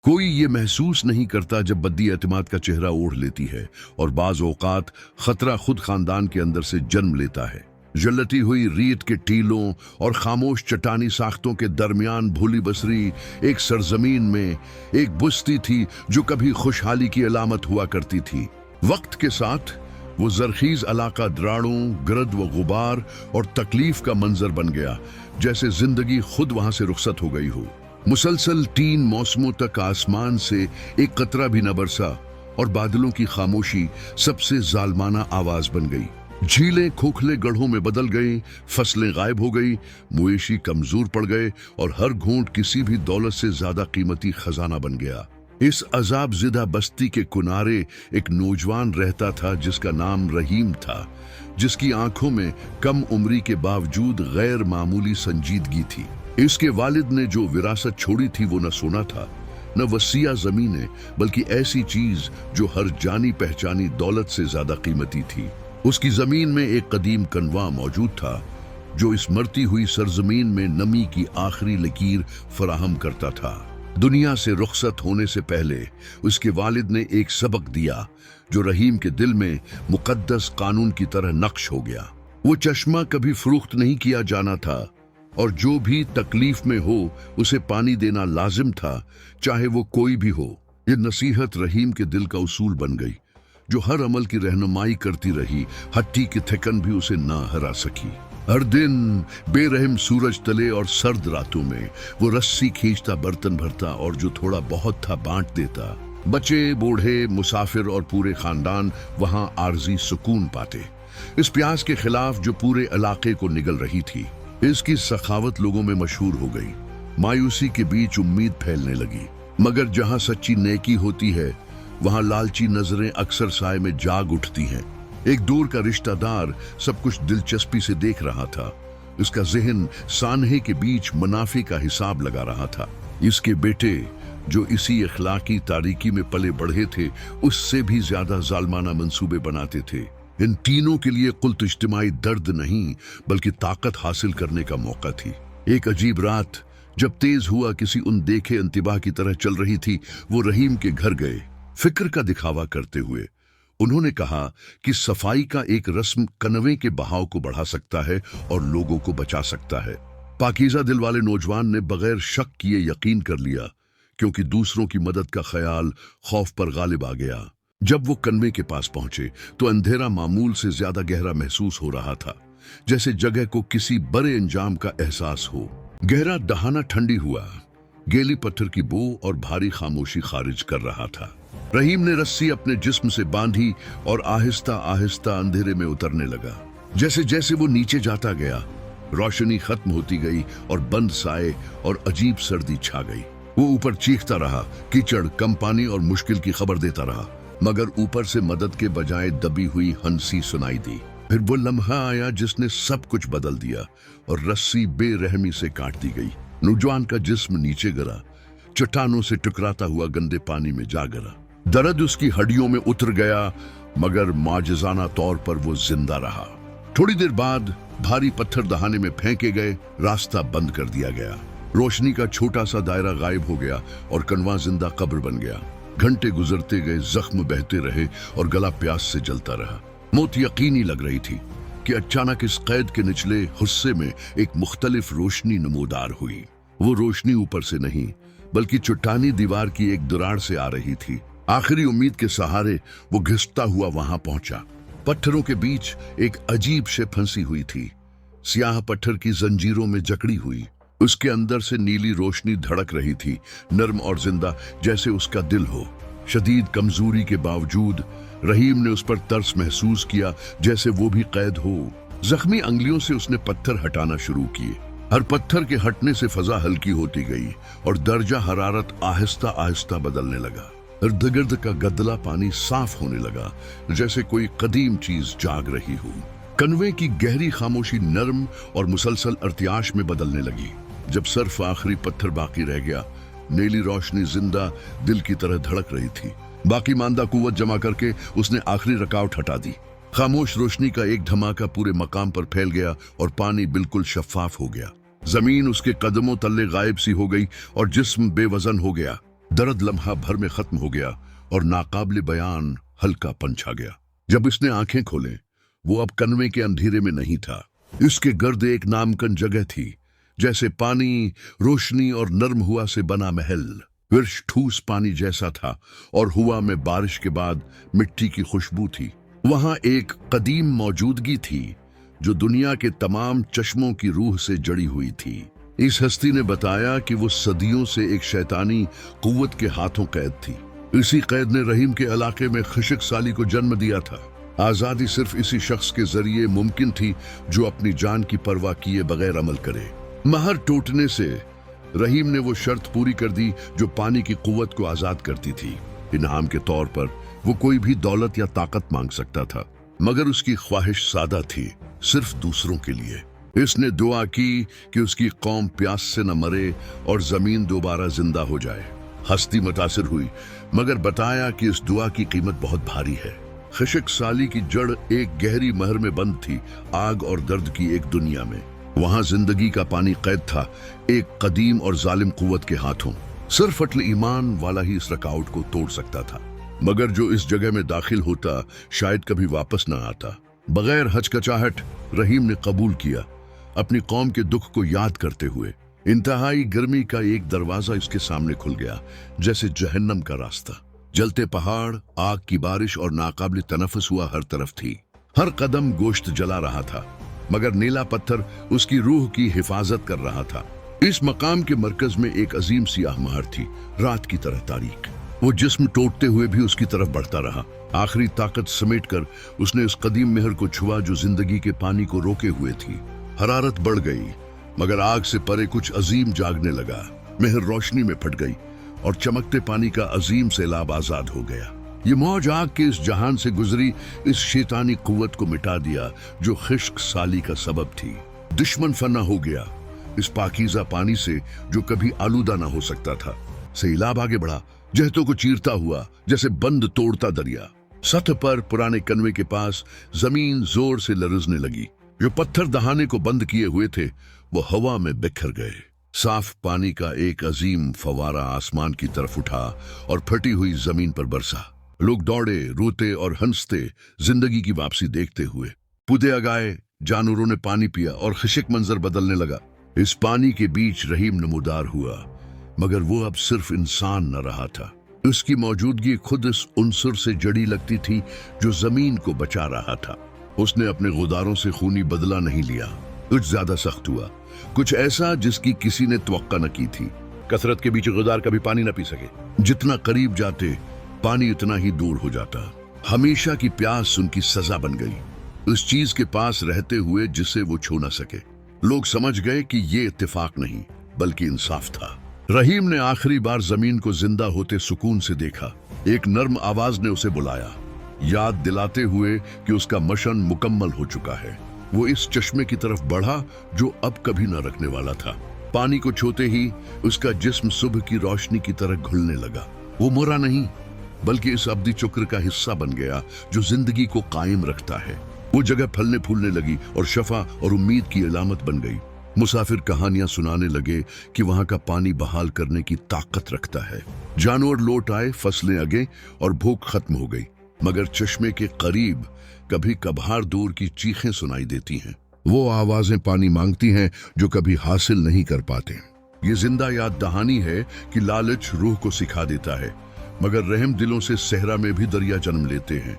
कोई ये महसूस नहीं करता जब बद्दी एतमाद का चेहरा ओढ़ लेती है और बाज औकात खतरा खुद खानदान के अंदर से जन्म लेता है। जलती हुई रीत के टीलों और खामोश चट्टानी साख्तों के दरमियान भूली बसरी एक सरजमीन में एक बुस्ती थी जो कभी खुशहाली की अलामत हुआ करती थी। वक्त के साथ वो जरखीज इलाका द्राड़ों, गर्द व गुबार और तकलीफ का मंजर बन गया, जैसे जिंदगी खुद वहां से रुखसत हो गई हो। मुसलसल 3 मौसमों तक आसमान से एक कतरा भी न बरसा और बादलों की खामोशी सबसे जालमाना आवाज बन गई। झीलें खोखले गढ़ों में बदल गईं, फसलें गायब हो गई, मवेशी कमजोर पड़ गए और हर घूंट किसी भी दौलत से ज्यादा कीमती खजाना बन गया। इस अजाब ज़िदा बस्ती के किनारे एक नौजवान रहता था जिसका नाम रहीम था, जिसकी आंखों में कम उम्री के बावजूद गैर मामूली संजीदगी थी। इसके वालिद ने जो विरासत छोड़ी थी वो न सोना था, न वसीया जमीनें, बल्कि ऐसी चीज जो हर जानी पहचानी दौलत से ज्यादा कीमती थी। उसकी जमीन में एक कदीम कनवा मौजूद था जो इस मरती हुई सरजमीन में नमी की आखिरी लकीर फराहम करता था। दुनिया से रुखसत होने से पहले उसके वालिद ने एक सबक दिया जो रहीम के दिल में मुकद्दस कानून की तरह नक्श हो गया। वो चश्मा कभी फरोख्त नहीं किया जाना था और जो भी तकलीफ में हो उसे पानी देना लाजिम था, चाहे वो कोई भी हो। ये नसीहत रहीम के दिल का उसूल बन गई जो हर अमल की रहनुमाई करती रही। हट्टी की थकन भी उसे ना हरा सकी। हर दिन बेरहम सूरज तले और सर्द रातों में वो रस्सी खींचता, बर्तन भरता और जो थोड़ा बहुत था बांट देता। बच्चे, बूढ़े, मुसाफिर और पूरे खानदान वहां आरजी सुकून पाते। इस प्यास के खिलाफ जो पूरे इलाके को निगल रही थी, इसकी सखावत लोगों में मशहूर हो गई। मायूसी के बीच उम्मीद फैलने लगी, मगर जहां सच्ची नेकी होती है वहां लालची नजरें अक्सर साए में जाग उठती हैं। एक दूर का रिश्तेदार सब कुछ दिलचस्पी से देख रहा था। उसका जहन सानहे के बीच मुनाफे का हिसाब लगा रहा था। इसके बेटे जो इसी इखलाकी तारीकी में पले बढ़े थे, उससे भी ज्यादा जालमाना मंसूबे बनाते थे। इन तीनों के लिए कुल इज्तिमाई दर्द नहीं बल्कि ताकत हासिल करने का मौका थी। एक अजीब रात जब तेज हुआ किसी उन देखे इंतबाह की तरह चल रही थी, वो रहीम के घर गए। फिक्र का दिखावा करते हुए उन्होंने कहा कि सफाई का एक रस्म कनवे के बहाव को बढ़ा सकता है और लोगों को बचा सकता है। पाकीज़ा दिल वाले नौजवान ने बगैर शक किए यकीन कर लिया, क्योंकि दूसरों की मदद का ख्याल खौफ पर गालिब आ गया। जब वो कनवे के पास पहुंचे तो अंधेरा मामूल से ज्यादा गहरा महसूस हो रहा था, जैसे जगह को किसी बड़े अंजाम का एहसास हो। गहरा दहाना ठंडी हुआ, गीली पत्थर की बू और भारी खामोशी खारिज कर रहा था। रहीम ने रस्सी अपने जिस्म से बांधी और आहिस्ता आहिस्ता अंधेरे में उतरने लगा। जैसे जैसे वो नीचे जाता गया, रोशनी खत्म होती गई और बंद साए और अजीब सर्दी छा गई। वो ऊपर चीखता रहा, कीचड़, कम पानी और मुश्किल की खबर देता रहा, मगर ऊपर से मदद के बजाय दबी हुई हंसी सुनाई दी। फिर वो लम्हा आया जिसने सब कुछ बदल दिया और रस्सी बेरहमी से काट दी गई। नौजवान का जिस्म नीचे गिरा, चट्टानों से टकराता हुआ गंदे पानी में जा गिरा। दर्द उसकी हड्डियों में उतर गया, मगर माजिजाना तौर पर वो जिंदा रहा। थोड़ी देर बाद भारी पत्थर दहाने में फेंके गए, रास्ता बंद कर दिया गया। रोशनी का छोटा सा दायरा गायब हो गया और कनवा जिंदा कब्र बन गया। घंटे गुजरते गए, जख्म बहते रहे और गला प्यास से जलता रहा। मौत यकीनी लग रही थी कि अचानक इस कैद के निचले हिस्से में एक मुख्तलिफ रोशनी नमूदार हुई। वो रोशनी ऊपर से नहीं बल्कि चट्टानी दीवार की एक दरार से आ रही थी। आखिरी उम्मीद के सहारे वो घिसता हुआ वहां पहुंचा। पत्थरों के बीच एक अजीब शे फंसी हुई थी, स्याह पत्थर की जंजीरों में जकड़ी हुई। उसके अंदर से नीली रोशनी धड़क रही थी, नर्म और जिंदा, जैसे उसका दिल हो। शदीद कमजोरी के बावजूद रहीम ने उस पर तरस महसूस किया, जैसे वो भी कैद हो। जख्मी अंगुलियों से उसने पत्थर हटाना शुरू किए। हर पत्थर के हटने से फजा हल्की होती गई और दर्जा हरारत आहिस्ता आहिस्ता बदलने लगा। इर्द गिर्द का गदला पानी साफ होने लगा, जैसे कोई कदीम चीज जाग रही हो। कनवे की गहरी खामोशी नरम और मुसलसल अर्त्याश में बदलने लगी। जब सिर्फ आखिरी पत्थर बाकी रह गया, नीली रोशनी जिंदा दिल की तरह धड़क रही थी। बाकी मांदा कुव्वत जमा करके उसने आखिरी रकावट हटा दी। खामोश रोशनी का एक धमाका पूरे मकाम पर फैल गया और पानी बिल्कुल शफाफ हो गया। जमीन उसके कदमों तले गायब सी हो गई और जिस्म बेवजन हो गया। दर्द लम्हा भर में खत्म हो गया और नाकाबिल बयान हल्कापन छा गया। जब इसने आंखें खोले, वो अब कन्वे के अंधेरे में नहीं था। इसके गर्द एक नामकन जगह थी, जैसे पानी, रोशनी और नर्म हुआ से बना महल। फर्श ठूस पानी जैसा था और हुआ में बारिश के बाद मिट्टी की खुशबू थी। वहां एक कदीम मौजूदगी थी जो दुनिया के तमाम चश्मों की रूह से जड़ी हुई थी। इस हस्ती ने बताया कि वो सदियों से एक शैतानी कुव्वत के हाथों कैद थी। इसी कैद ने रहीम के इलाके में खिशक साली को जन्म दिया था। आजादी सिर्फ इसी शख्स के जरिए मुमकिन थी जो अपनी जान की परवाह किए बगैर अमल करे। महर टूटने से रहीम ने वो शर्त पूरी कर दी जो पानी की कुव्वत को आजाद करती थी। इनाम के तौर पर वो कोई भी दौलत या ताकत मांग सकता था, मगर उसकी ख्वाहिश सादा थी, सिर्फ दूसरों के लिए। इसने दुआ की कि उसकी कौम प्यास से न मरे और जमीन दोबारा जिंदा हो जाए। हस्ती मुतासिर हुई, मगर बताया कि इस दुआ की कीमत बहुत भारी है। खिशक साली की जड़ एक गहरी महर में बंद थी, आग और दर्द की एक दुनिया में। वहां जिंदगी का पानी कैद था, एक कदीम और जालिम कुव्वत के हाथों। सिर्फ अटल ईमान वाला ही इस रकावट को तोड़ सकता था, मगर जो इस जगह में दाखिल होता शायद कभी वापस न आता। बगैर हचकचाहट रहीम ने कबूल किया, अपनी कौम के दुख को याद करते हुए। इंतहाई गर्मी का एक दरवाजा इसके सामने खुल गया, जैसे जहन्नम का रास्ता। जलते पहाड़, आग की बारिश और नाकाबिल तनफस हुआ हर तरफ थी। हर कदम गोश्त जला रहा था, मगर नीला पत्थर उसकी रूह की हिफाजत कर रहा था। इस मकाम के मरकज में एक अजीम सियाह महर थी, रात की तरह तारीक। वो जिस्म टूटते हुए भी उसकी तरफ बढ़ता रहा। आखिरी ताकत समेटकर उसने उस कदीम महर को छुआ जो जिंदगी के पानी को रोके हुए थी। हरारत बढ़ गई, मगर आग से परे कुछ अजीम जागने लगा। महर रोशनी में फट गई और चमकते पानी का अजीम सैलाब आजाद हो गया। ये मौज आग के इस जहान से गुजरी इस शैतानी कुव्वत को मिटा दिया जो खिश्क साली का सबब थी। दुश्मन फना हो गया इस पाकीज़ा पानी से जो कभी आलूदा ना हो सकता था। सैलाब आगे बढ़ा, जहतों को चीरता हुआ, जैसे बंद तोड़ता दरिया। सतह पर पुराने कन्वे के पास जमीन जोर से लरजने लगी। जो पत्थर दहाने को बंद किए हुए थे वो हवा में बिखर गए। साफ पानी का एक अजीम फवारा आसमान की तरफ उठा और फटी हुई जमीन पर बरसा। लोग दौड़े, रोते और हंसते, जिंदगी की वापसी देखते हुए। पुदे अगाए, जानवरों ने पानी पिया और खिशक मंजर बदलने लगा। इस पानी के बीच रहीम नमूदार हुआ, मगर वो अब सिर्फ इंसान न रहा था। उसकी मौजूदगी खुद इस उनसुर से जड़ी लगती थी जो जमीन को बचा रहा था। उसने अपने गुदारों से खूनी बदला नहीं लिया। कुछ ज्यादा सख्त हुआ, कुछ ऐसा जिसकी किसी ने तवक्का न की थी। कसरत के बीच गुदार कभी पानी न पी सके। जितना करीब जाते पानी उतना ही दूर हो जाता। हमेशा की प्यास उनकी सजा बन गई, उस चीज के पास रहते हुए जिसे वो छू न सके। लोग समझ गए कि ये इत्तेफाक नहीं बल्कि इंसाफ था। रहीम ने आखिरी बार जमीन को जिंदा होते सुकून से देखा। एक नर्म आवाज ने उसे बुलाया, याद दिलाते हुए कि उसका मिशन मुकम्मल हो चुका है। वो इस चश्मे की तरफ बढ़ा जो अब कभी न रखने वाला था। पानी को छूते ही उसका जिस्म सुबह की रोशनी की तरह घुलने लगा। वो मुरा नहीं बल्कि इस अब्दी चक्र का हिस्सा बन गया जो जिंदगी को कायम रखता है। वो जगह फलने फूलने लगी और शफा और उम्मीद की अलामत बन गई। मुसाफिर कहानियां सुनाने लगे कि वहां का पानी बहाल करने की ताकत रखता है। जानवर लौट आए, फसलें अगे और भूख खत्म हो गई। मगर चश्मे के करीब कभी कभार दूर की चीखें सुनाई देती हैं। वो आवाजें पानी मांगती हैं जो कभी हासिल नहीं कर पाते। ये जिंदा याद दहानी है कि लालच रूह को सिखा देता है, मगर रहम दिलों से सहरा में भी दरिया जन्म लेते हैं।